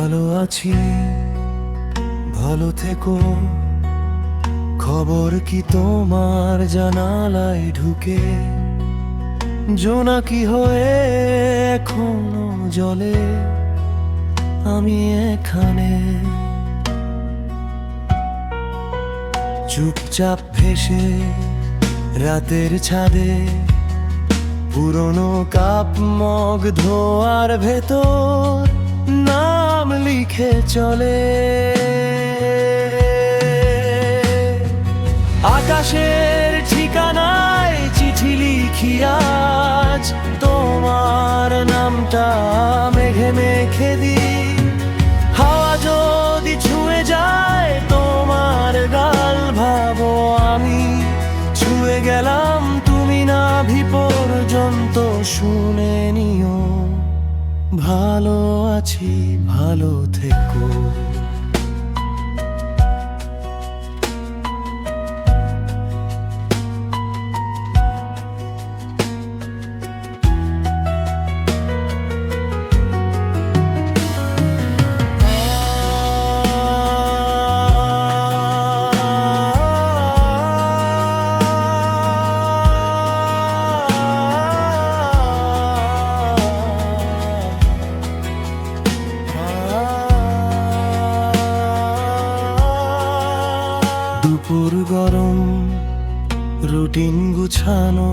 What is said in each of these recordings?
ভালো আছি, ভালো থেকো। খবর কি তোমার জানালায় ঢুকে? জোনাকি হয়ে এখনো জলে, আমি এখানে চুপচাপ ভেসে রাতের ছাদে। পুরনো কাপ মগ ধোয়ার ভেতর নাম লিখে চলে। আকাশের ঠিকানায় চিঠি লিখি আজ, তোমার নামটা মেঘে মেখে দিই। হাওয়া যদি ছুঁয়ে যায় তোমার গাল, ভাবো আমি ছুঁয়ে গেলাম। তুমি নাভি পর্যন্ত শুনে নিও, ভালো আছি, ভালো থেকো। দুপুর গরম, রুটিন গুছানো,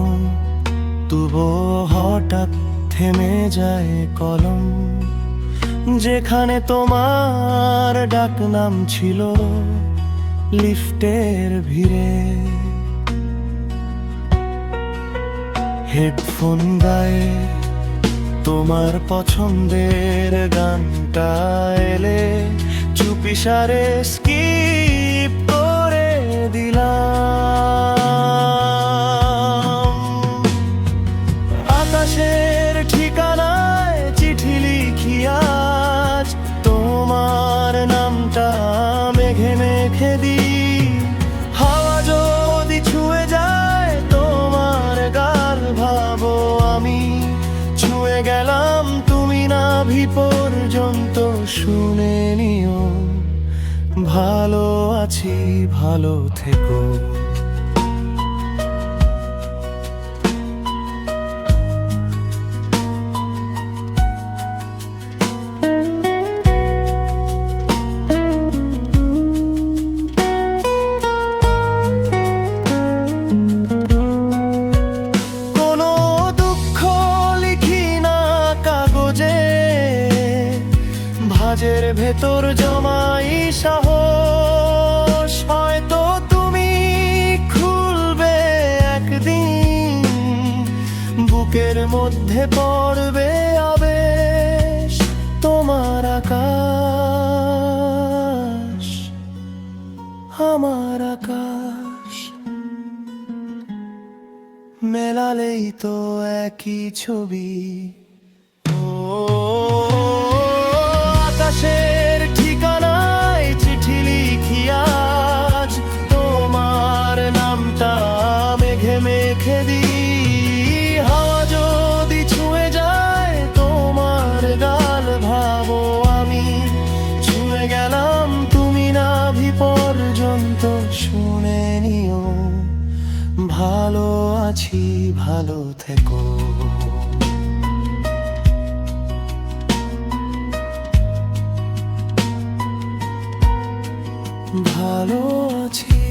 তবুও হঠাৎ থেমে যায় কলম। যেখানে তোমার ডাক নাম ছিল লিফটের ভিড়ে। হেডফোন গায়ে তোমার পছন্দের গানটা এলে, চুপিসারে স্কিপ করে দিলাম। আকাশের ঠিকানায় চিঠি লিখি আজ, তোমার নামটা মেঘে মেখে দিই। হাওয়া যদি ছুঁয়ে যায় তোমার গাল, ভাবো আমি ছুঁয়ে গেলাম। তুমি নাভি পর্যন্ত শুনে নিও, ভালো আছি, ভালো থেকো। কোনো দুঃখ লিখি না কাগজে, ভাঁজের ভেতর জমাই সাহস। হয়তো তুমি খুলবে একদিন, বুকের মধ্যে পড়বে আবেশ। তোমার আকাশ আমার আকাশ, মেলালেই তো একই ছবি। ও আকাশের ঠিকানায় চিঠি লিখি আজ, তোমার নামটা মেঘে মেখে দিই। হাওয়া যদি ছুঁয়ে যায় তোমার গাল, ভাবো আমি ছুঁয়ে গেলাম। তুমি নাভি পর্যন্ত শুনে নিও, ভালো আছি, ভালো থেকো। ভালো আছি।